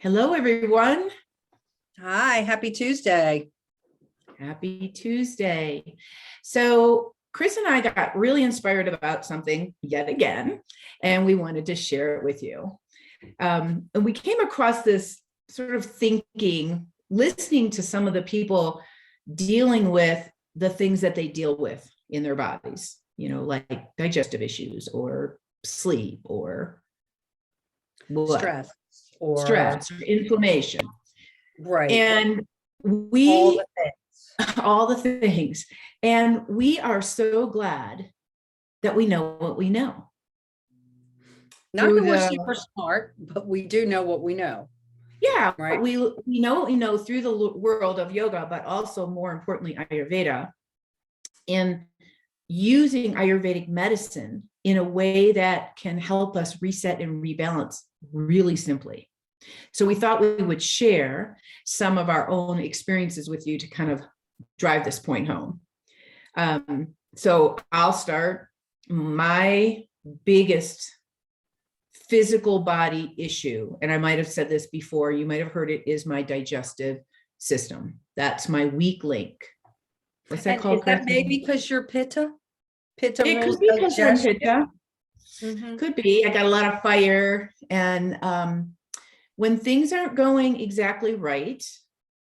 Hello, everyone. Hi, happy Tuesday. Happy Tuesday. So, Chris and I got really inspired about something yet again, and we wanted to share it with you. And we came across this sort of thinking, listening to some of the people dealing with the things that they deal with in their bodies, like digestive issues or sleep or what? Stress or Stress or inflammation. right. And All we the things. all the things. And we are so glad that we know what we know Not through that we're the, super smart, but we do know what we know, yeah, right? we know what we know through the world of yoga, but also more importantly, Ayurveda, and using Ayurvedic medicine in a way that can help us reset and rebalance really simply. So we thought we would share some of our own experiences with you to kind of drive this point home. So I'll start. My biggest physical body issue, and I might have said this before, you might have heard it, is my digestive system. That's my weak link. What's that And called, is that Chris? maybe because you're Pitta? Pitta It rules could be because I'm digestion. Pitta. Mhm. Could be. I got a lot of fire. And when things aren't going exactly right,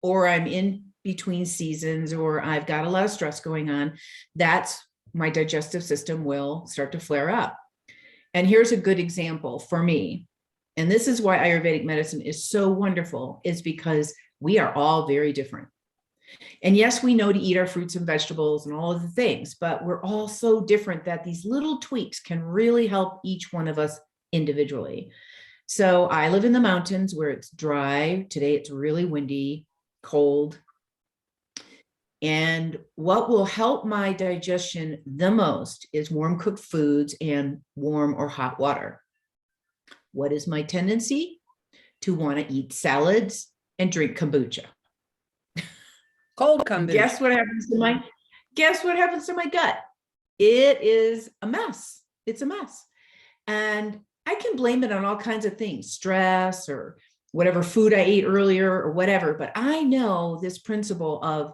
or I'm in between seasons, or I've got a lot of stress going on, that's my digestive system will start to flare up. And here's a good example for me. And this is why Ayurvedic medicine is so wonderful, is because we are all very different. And yes, we know to eat our fruits and vegetables and all of the things, but we're all so different that these little tweaks can really help each one of us individually. So I live in the mountains where it's dry. Today it's really windy, cold. And what will help my digestion the most is warm cooked foods and warm or hot water. What is my tendency? To want to eat salads and drink kombucha. Cold kombucha. Guess what happens to my gut? It is a mess. It's a mess. And I can blame it on all kinds of things, stress or whatever food I ate earlier or whatever. But I know this principle of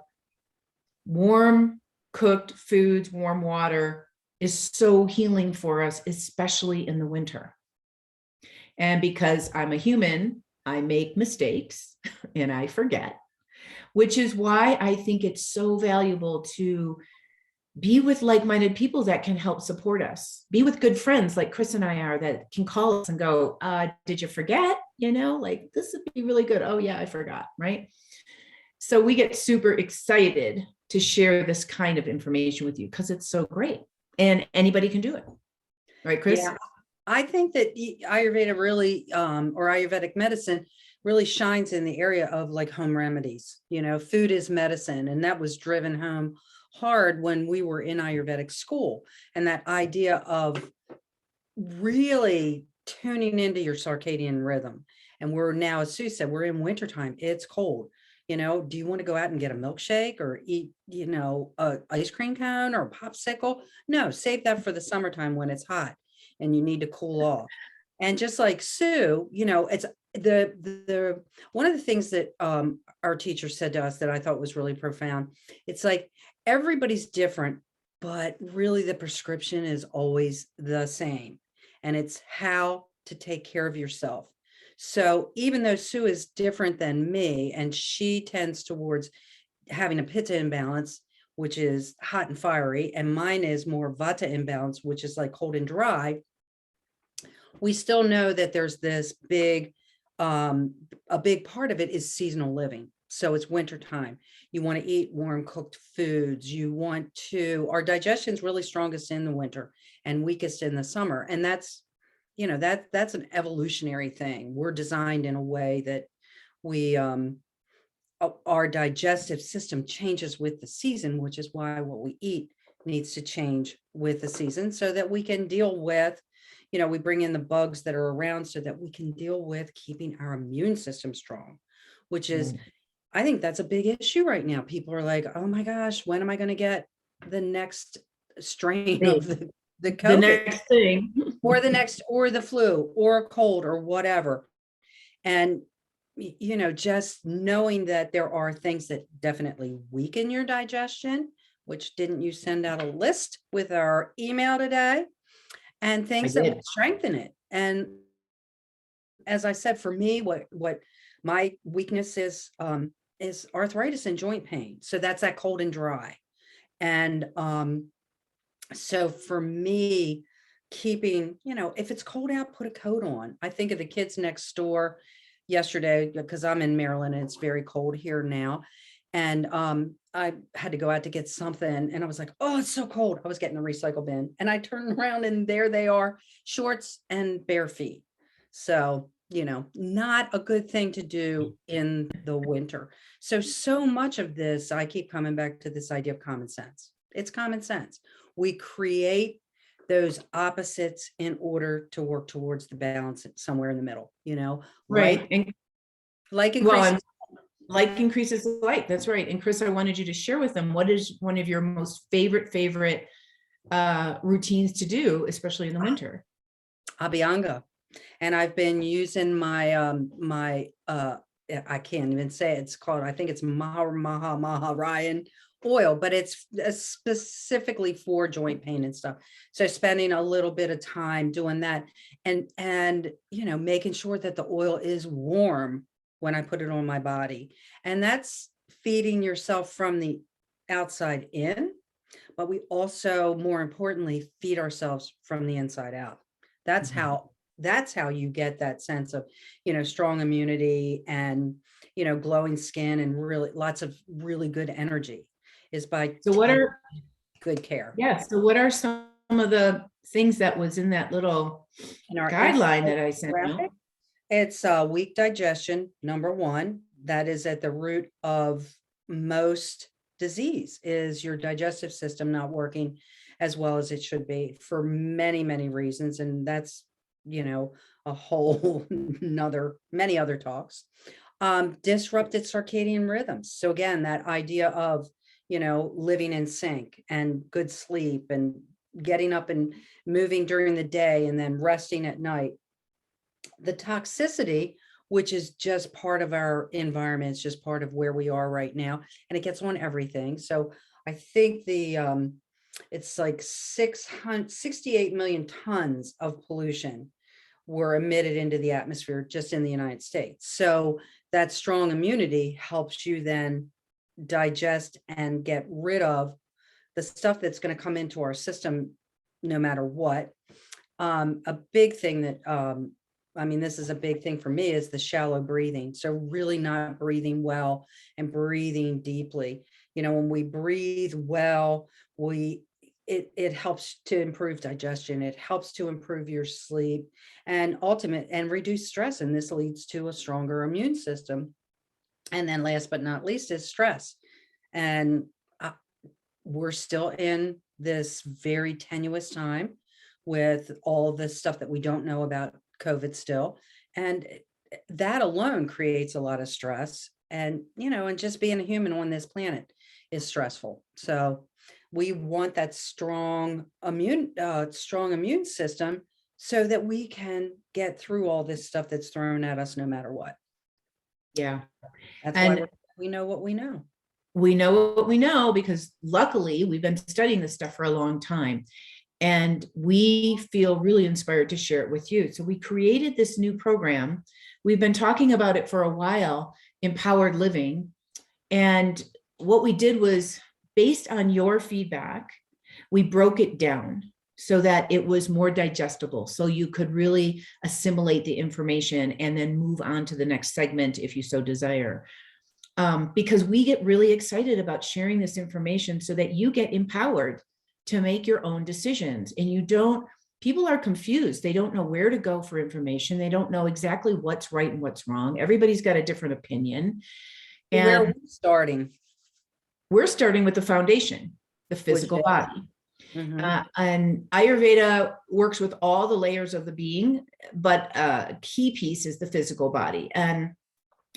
warm cooked foods, warm water is so healing for us, especially in the winter. And because I'm a human, I make mistakes and I forget, which is why I think it's so valuable to be with like-minded people that can help support us. Be with good friends like Chris and I are, that can call us and go, did you forget? Like this would be really good. Oh yeah, I forgot, right? So we get super excited to share this kind of information with you because it's so great and anybody can do it. Right, Chris? Yeah, I think that Ayurveda really, or Ayurvedic medicine really shines in the area of like home remedies. Food is medicine, and that was driven home hard when we were in Ayurvedic school. And that idea of really tuning into your circadian rhythm. And we're now, as Sue said, we're in wintertime. It's cold. Do you want to go out and get a milkshake or eat, a ice cream cone or a popsicle? No, save that for the summertime when it's hot and you need to cool off. And just like Sue, it's the one of the things that our teacher said to us that I thought was really profound. It's like everybody's different, but really the prescription is always the same. And it's how to take care of yourself. So even though Sue is different than me, and she tends towards having a pitta imbalance, which is hot and fiery, and mine is more vata imbalance, which is like cold and dry, we still know that there's this a big part of it is seasonal living. So it's wintertime. You want to eat warm cooked foods. Our digestion is really strongest in the winter and weakest in the summer. And that's an evolutionary thing. We're designed in a way that our digestive system changes with the season, which is why what we eat needs to change with the season so that we can deal with, we bring in the bugs that are around so that we can deal with keeping our immune system strong, which is, I think that's a big issue right now. People are like, oh my gosh, when am I going to get the next strain of the COVID? The next thing. or the flu or a cold or whatever. And just knowing that there are things that definitely weaken your digestion, which didn't you send out a list with our email today, and I things that did. would strengthen it. And as I said, for me, what my weakness is arthritis and joint pain. So that's that cold and dry. And so for me, keeping, if it's cold out, put a coat on. I think of the kids next door yesterday, because I'm in Maryland and it's very cold here now. And I had to go out to get something and I was like, oh, it's so cold. I was getting a recycle bin and I turned around and there they are, shorts and bare feet. So, not a good thing to do in the winter. So much of this, I keep coming back to this idea of common sense. It's common sense. We create those opposites in order to work towards the balance somewhere in the middle, Right. And like well, increases. like increases light. That's right. And Chris, I wanted you to share with them, what is one of your most favorite routines to do, especially in the winter? Abhyanga. And I've been using my I can't even say it. It's called, I think it's Ryan oil, but it's specifically for joint pain and stuff. So spending a little bit of time doing that and making sure that the oil is warm when I put it on my body. And that's feeding yourself from the outside in, but we also, more importantly, feed ourselves from the inside out. That's how you get that sense of, strong immunity and, glowing skin and really lots of really good energy is by So what are, good care. so what are some of the things that was in that little In our guideline that I sent out? It's weak digestion, number one. That is at the root of most disease, is your digestive system not working as well as it should be for many, many reasons. And that's, a whole many other talks. Disrupted circadian rhythms. So again, that idea of, living in sync and good sleep and getting up and moving during the day and then resting at night. The toxicity, which is just part of our environment, it's just part of where we are right now, and it gets on everything. So I think it's like 668 million tons of pollution were emitted into the atmosphere just in the United States. So that strong immunity helps you then digest and get rid of the stuff that's going to come into our system no matter what. A big thing that this is a big thing for me, is the shallow breathing. So really not breathing well and breathing deeply. When we breathe well, it helps to improve digestion. It helps to improve your sleep and reduce stress. And this leads to a stronger immune system. And then last but not least is stress. And we're still in this very tenuous time with all of this stuff that we don't know about COVID still. And that alone creates a lot of stress. And, and just being a human on this planet is stressful. So we want that strong immune system so that we can get through all this stuff that's thrown at us no matter what. Yeah. That's why we know what we know. We know what we know because luckily we've been studying this stuff for a long time. And we feel really inspired to share it with you. So we created this new program. We've been talking about it for a while, Empowered Living. And what we did was, based on your feedback, we broke it down so that it was more digestible. So you could really assimilate the information and then move on to the next segment if you so desire. Because we get really excited about sharing this information so that you get empowered to make your own decisions. And people are confused. They don't know where to go for information. They don't know exactly what's right and what's wrong. Everybody's got a different opinion. And where are we starting? We're starting with the foundation, the physical body. Mm-hmm. And Ayurveda works with all the layers of the being, but a key piece is the physical body. And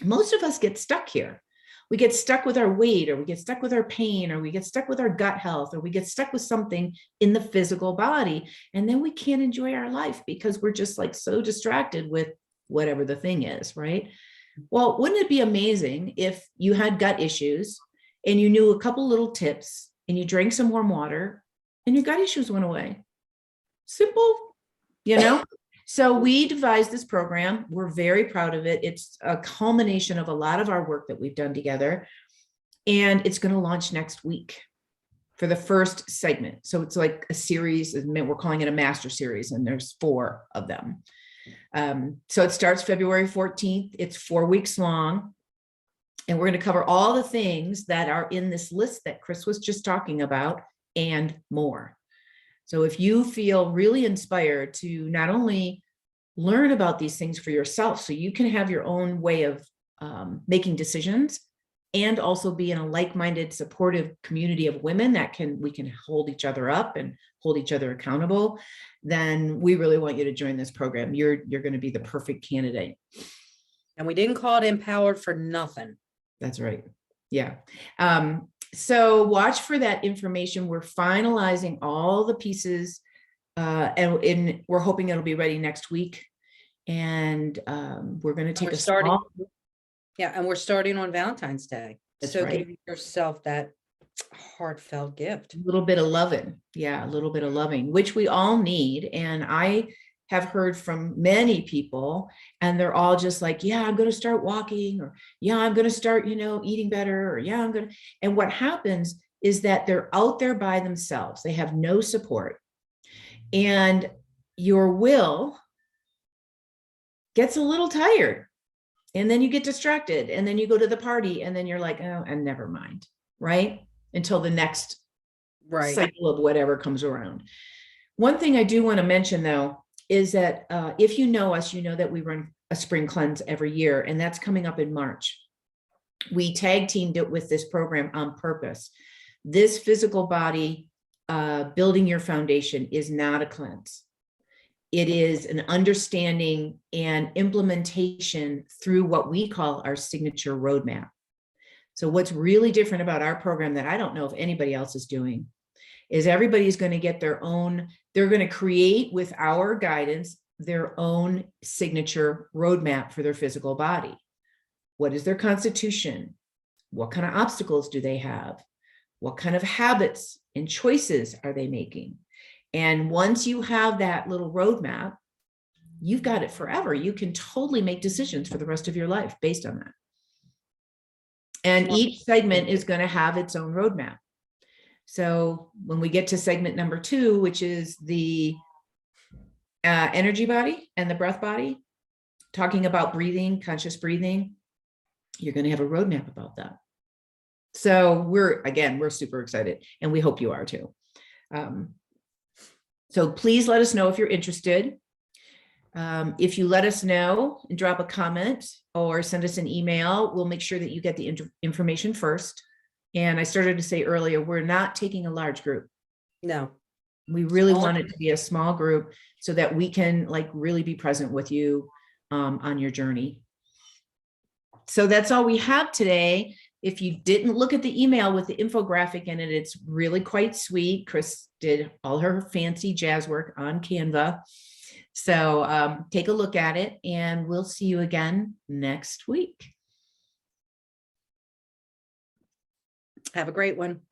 most of us get stuck here. We get stuck with our weight, or we get stuck with our pain, or we get stuck with our gut health, or we get stuck with something in the physical body. And then we can't enjoy our life because we're just like so distracted with whatever the thing is, right? Well, wouldn't it be amazing if you had gut issues and you knew a couple little tips and you drank some warm water and your gut issues went away? Simple, you know? So we devised this program. We're very proud of it. It's a culmination of a lot of our work that we've done together. And it's going to launch next week for the first segment. So it's like a series, we're calling it a master series, and there's 4 of them. So it starts February 14th. It's 4 weeks long. And we're going to cover all the things that are in this list that Chris was just talking about and more. So if you feel really inspired to not only learn about these things for yourself, so you can have your own way of making decisions, and also be in a like-minded, supportive community of women that we can hold each other up and hold each other accountable, then we really want you to join this program. You're going to be the perfect candidate. And we didn't call it Empowered for nothing. That's right. Yeah. So watch for that information. We're finalizing all the pieces, and we're hoping it'll be ready next week. And we're going to take a small. Yeah, and we're starting on Valentine's Day. That's so right. give yourself that heartfelt gift. A little bit of loving. Yeah, a little bit of loving, which we all need. And I have heard from many people, and they're all just like, yeah, I'm going to start walking, or yeah, I'm going to start, eating better, or yeah, I'm going to. And what happens is that they're out there by themselves. They have no support. And your will gets a little tired. And then you get distracted, and then you go to the party, and then you're like, oh, and never mind, right? Until the next cycle of whatever comes around. One thing I do want to mention, though, is that if you know us, you know that we run a spring cleanse every year, and that's coming up in March. We tag teamed it with this program on purpose. This physical body, building your foundation, is not a cleanse. It is an understanding and implementation through what we call our signature roadmap. So what's really different about our program that I don't know if anybody else is doing is everybody's going to get their own, they're going to create with our guidance their own signature roadmap for their physical body. What is their constitution? What kind of obstacles do they have? What kind of habits and choices are they making? And once you have that little roadmap, you've got it forever. You can totally make decisions for the rest of your life based on that. And each segment is going to have its own roadmap. So when we get to segment number 2, which is the energy body and the breath body, talking about breathing, conscious breathing, you're going to have a roadmap about that. So we're super excited, and we hope you are too. So please let us know if you're interested. If you let us know and drop a comment or send us an email, we'll make sure that you get the information first. And I started to say earlier, we're not taking a large group. No. We really want it to be a small group so that we can really be present with you on your journey. So that's all we have today. If you didn't look at the email with the infographic in it, it's really quite sweet. Chris did all her fancy jazz work on Canva. So take a look at it, and we'll see you again next week. Have a great one.